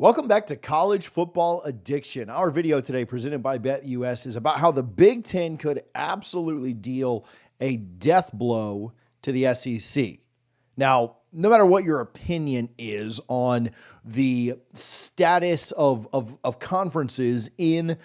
Welcome back to College Football Addiction. Our video today presented by BetUS is about how the Big Ten could absolutely deal a death blow to the SEC. Now, no matter what your opinion is on the status of conferences in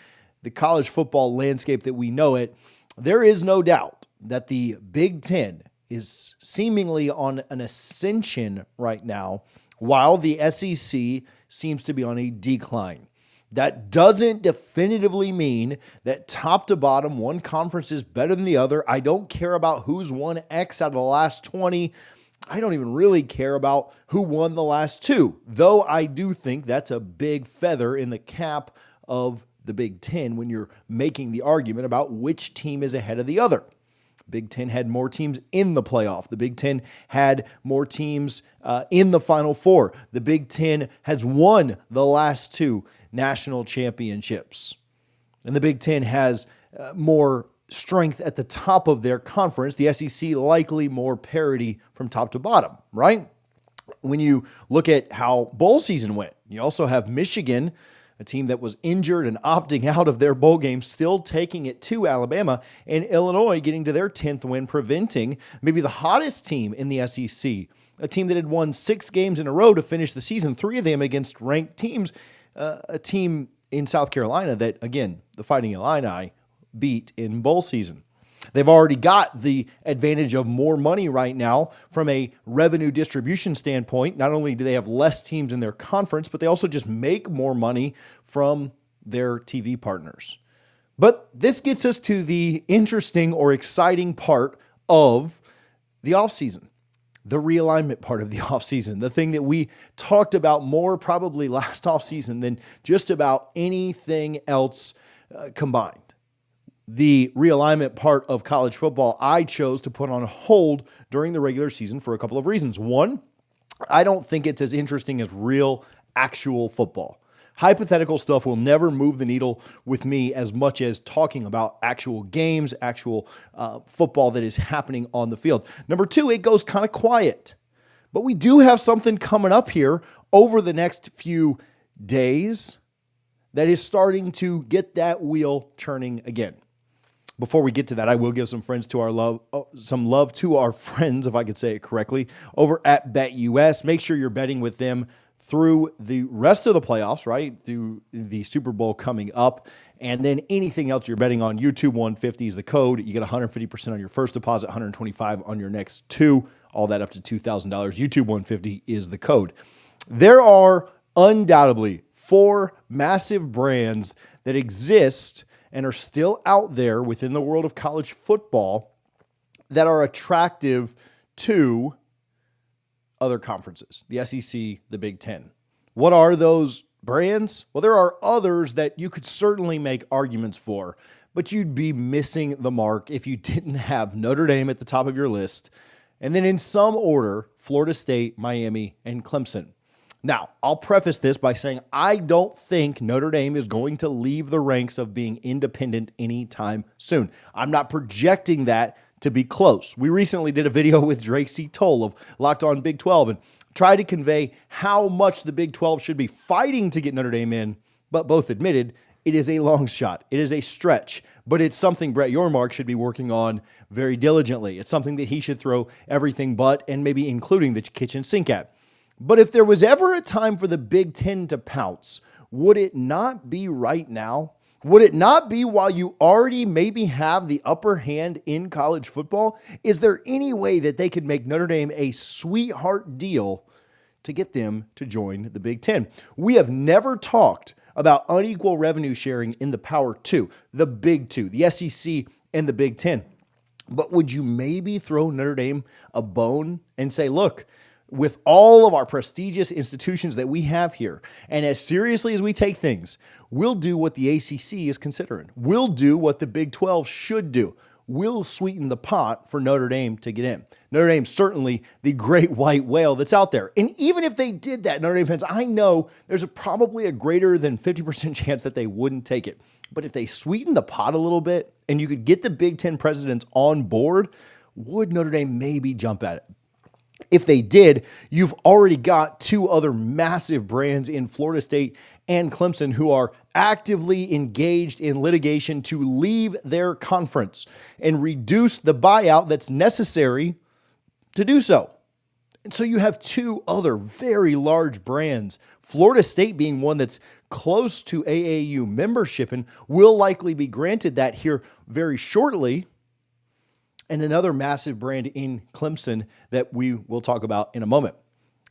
the college football landscape that we know it, there is no doubt that the Big Ten is seemingly on an ascension right now, while the SEC seems to be on a decline. That doesn't definitively mean that top to bottom, one conference is better than the other. I don't care about who's won X out of the last 20. I don't even really care about who won the last two, though I do think that's a big feather in the cap of the Big Ten when you're making the argument about which team is ahead of the other. Big Ten had more teams in the playoff. The Big Ten had more teams in the Final Four. The Big Ten has won the last two national championships. And the Big Ten has more strength at the top of their conference. The SEC likely more parity from top to bottom, right? When you look at how bowl season went, you also have Michigan, a team that was injured and opting out of their bowl game, still taking it to Alabama, and Illinois getting to their 10th win, preventing maybe the hottest team in the SEC, a team that had won 6 games in a row to finish the season, 3 of them against ranked teams, a team in South Carolina that, again, the Fighting Illini beat in bowl season. They've already got the advantage of more money right now from a revenue distribution standpoint. Not only do they have less teams in their conference, but they also just make more money from their TV partners. But this gets us to the interesting or exciting part of the offseason, the realignment part of the offseason, the thing that we talked about more probably last offseason than just about anything else combined. The realignment part of college football I chose to put on hold during the regular season for a couple of reasons. One, I don't think it's as interesting as real, actual football. Hypothetical stuff will never move the needle with me as much as talking about actual games, actual football that is happening on the field. Number two, it goes kind of quiet. But we do have something coming up here over the next few days that is starting to get that wheel turning again. Before we get to that, I will give some love to our friends, if I could say it correctly, over at BetUS. Make sure you're betting with them through the rest of the playoffs, right? Through the Super Bowl coming up. And then anything else you're betting on, YouTube 150 is the code. You get 150% on your first deposit, 125 on your next two, all that up to $2,000. YouTube 150 is the code. There are undoubtedly 4 massive brands that exist and are still out there within the world of college football that are attractive to other conferences, the SEC, the Big Ten. What are those brands? Well, there are others that you could certainly make arguments for, but you'd be missing the mark if you didn't have Notre Dame at the top of your list, and then in some order, Florida State, Miami, and Clemson. Now, I'll preface this by saying I don't think Notre Dame is going to leave the ranks of being independent anytime soon. I'm not projecting that to be close. We recently did a video with Drake C. Toll of Locked On Big 12 and tried to convey how much the Big 12 should be fighting to get Notre Dame in, but both admitted it is a long shot. It is a stretch, but it's something Brett Yormark should be working on very diligently. It's something that he should throw everything but, and maybe including the kitchen sink at. But if there was ever a time for the Big Ten to pounce, would it not be right now? Would it not be while you already maybe have the upper hand in college football? Is there any way that they could make Notre Dame a sweetheart deal to get them to join the Big Ten? We have never talked about unequal revenue sharing in the Power Two, the Big Two, the SEC and the Big Ten. But would you maybe throw Notre Dame a bone and say, look, with all of our prestigious institutions that we have here, and as seriously as we take things, we'll do what the ACC is considering. We'll do what the Big 12 should do. We'll sweeten the pot for Notre Dame to get in. Notre Dame's certainly the great white whale that's out there. And even if they did that, Notre Dame fans, I know there's probably a greater than 50% chance that they wouldn't take it. But if they sweeten the pot a little bit and you could get the Big Ten presidents on board, would Notre Dame maybe jump at it? If they did, you've already got two other massive brands in Florida State and Clemson who are actively engaged in litigation to leave their conference and reduce the buyout that's necessary to do so. And so you have two other very large brands, Florida State being one that's close to AAU membership and will likely be granted that here very shortly, and another massive brand in Clemson that we will talk about in a moment.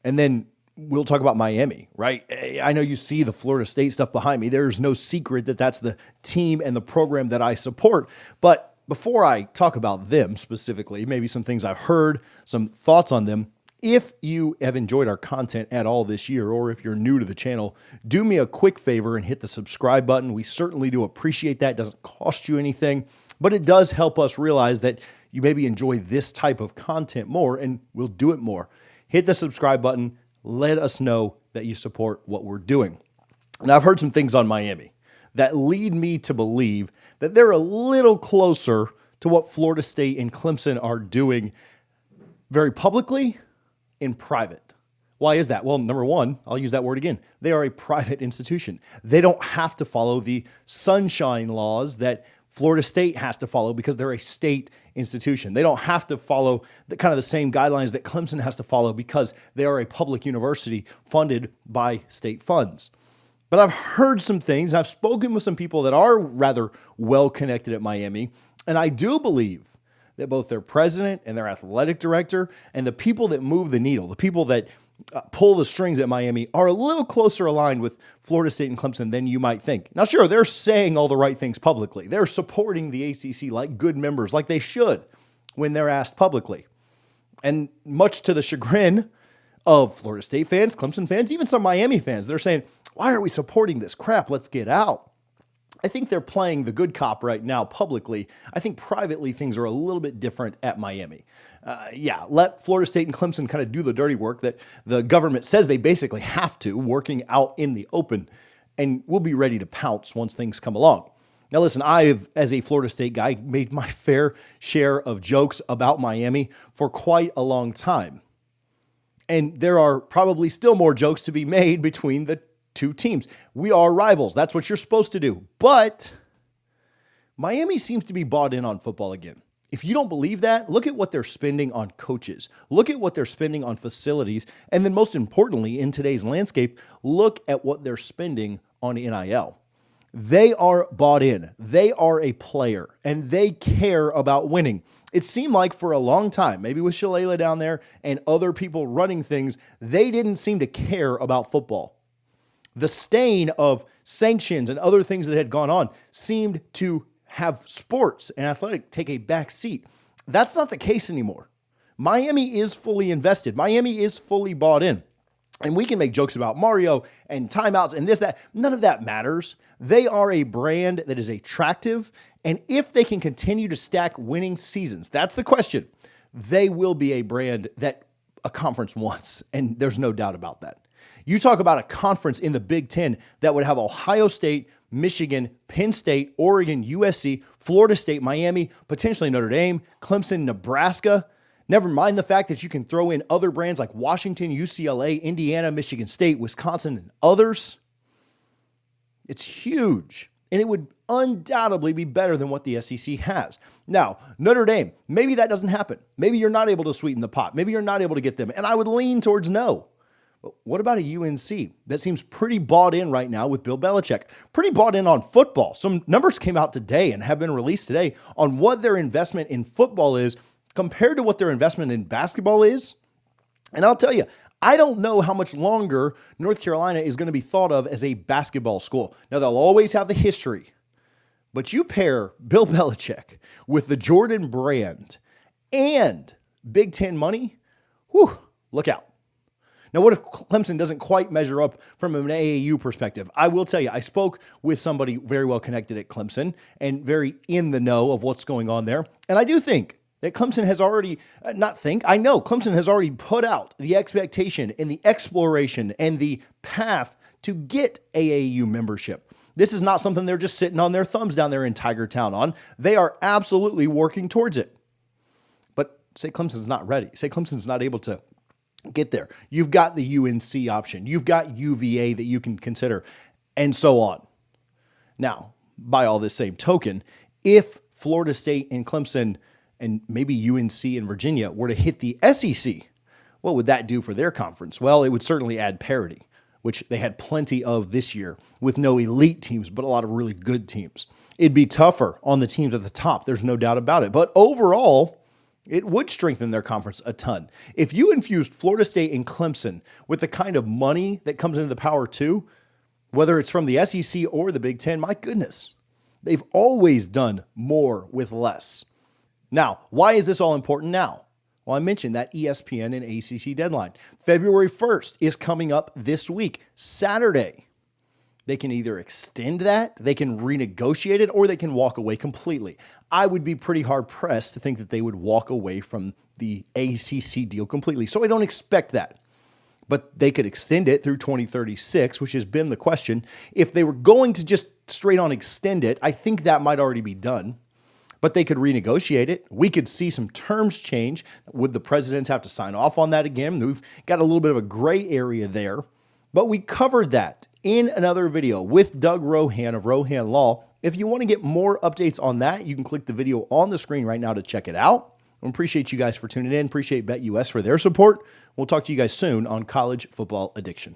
And then we'll talk about Miami, right? I know you see the Florida State stuff behind me. There's no secret that that's the team and the program that I support. But before I talk about them specifically, maybe some things I've heard, some thoughts on them, if you have enjoyed our content at all this year, or if you're new to the channel, do me a quick favor and hit the subscribe button. We certainly do appreciate that. It doesn't cost you anything, but it does help us realize that you maybe enjoy this type of content more, and we'll do it more. Hit the subscribe button. Let us know that you support what we're doing. Now, I've heard some things on Miami that lead me to believe that they're a little closer to what Florida State and Clemson are doing very publicly in private. Why is that? Well, number one, I'll use that word again. They are a private institution. They don't have to follow the sunshine laws that Florida State has to follow because they're a state institution. They don't have to follow the same guidelines that Clemson has to follow because they are a public university funded by state funds. But I've heard some things. I've spoken with some people that are rather well connected at Miami, and I do believe that both their president and their athletic director and the people that move the needle, the people that pull the strings at Miami, are a little closer aligned with Florida State and Clemson than you might think. Now, sure, they're saying all the right things publicly. They're supporting the ACC like good members, like they should when they're asked publicly. And much to the chagrin of Florida State fans, Clemson fans, even some Miami fans, they're saying, why are we supporting this crap? Let's get out. I think they're playing the good cop right now publicly. I think privately things are a little bit different at Miami. Let Florida State and Clemson kind of do the dirty work that the government says they basically have to, working out in the open, and we'll be ready to pounce once things come along. Now listen, I've, as a Florida State guy, made my fair share of jokes about Miami for quite a long time. And there are probably still more jokes to be made between the two teams. We are rivals. That's what you're supposed to do. But Miami seems to be bought in on football again. If you don't believe that, look at what they're spending on coaches. Look at what they're spending on facilities. And then most importantly, in today's landscape, look at what they're spending on NIL. They are bought in. They are a player, and they care about winning. It seemed like for a long time, maybe with Shalala down there and other people running things, they didn't seem to care about football. The stain of sanctions and other things that had gone on seemed to have sports and athletic take a back seat. That's not the case anymore. Miami is fully invested. Miami is fully bought in. And we can make jokes about Mario and timeouts and this, that. None of that matters. They are a brand that is attractive. And if they can continue to stack winning seasons, that's the question. They will be a brand that a conference wants. And there's no doubt about that. You talk about a conference in the Big Ten that would have Ohio State, Michigan, Penn State, Oregon, USC, Florida State, Miami, potentially Notre Dame, Clemson, Nebraska. Never mind the fact that you can throw in other brands like Washington, UCLA, Indiana, Michigan State, Wisconsin, and others. It's huge, and it would undoubtedly be better than what the SEC has. Now, Notre Dame, maybe that doesn't happen. Maybe you're not able to sweeten the pot. Maybe you're not able to get them, and I would lean towards no. But what about a UNC that seems pretty bought in right now with Bill Belichick? Pretty bought in on football. Some numbers came out today and have been released today on what their investment in football is compared to what their investment in basketball is. And I'll tell you, I don't know how much longer North Carolina is going to be thought of as a basketball school. Now, they'll always have the history, but you pair Bill Belichick with the Jordan brand and Big Ten money, whew, look out. Now, what if Clemson doesn't quite measure up from an AAU perspective? I will tell you, I spoke with somebody very well connected at Clemson and very in the know of what's going on there. And I do think that Clemson has already, I know Clemson has already put out the expectation and the exploration and the path to get AAU membership. This is not something they're just sitting on their thumbs down there in Tiger Town on. They are absolutely working towards it. But say Clemson's not ready. Say Clemson's not able to get there. You've got the UNC option. You've got UVA that you can consider, and so on. Now, by all this same token, if Florida State and Clemson and maybe UNC and Virginia were to hit the SEC, what would that do for their conference? Well, it would certainly add parity, which they had plenty of this year with no elite teams, but a lot of really good teams. It'd be tougher on the teams at the top. There's no doubt about it. But overall, it would strengthen their conference a ton. If you infused Florida State and Clemson with the kind of money that comes into the Power 2, whether it's from the SEC or the Big Ten, my goodness, they've always done more with less. Now, why is this all important now? Well, I mentioned that ESPN and ACC deadline. February 1st is coming up this week, Saturday. They can either extend that, they can renegotiate it, or they can walk away completely. I would be pretty hard-pressed to think that they would walk away from the ACC deal completely, so I don't expect that. But they could extend it through 2036, which has been the question. If they were going to just straight on extend it, I think that might already be done. But they could renegotiate it. We could see some terms change. Would the presidents have to sign off on that again? We've got a little bit of a gray area there. But we covered that in another video with Doug Rohan of Rohan Law. If you want to get more updates on that, you can click the video on the screen right now to check it out. I appreciate you guys for tuning in. Appreciate BetUS for their support. We'll talk to you guys soon on College Football Addiction.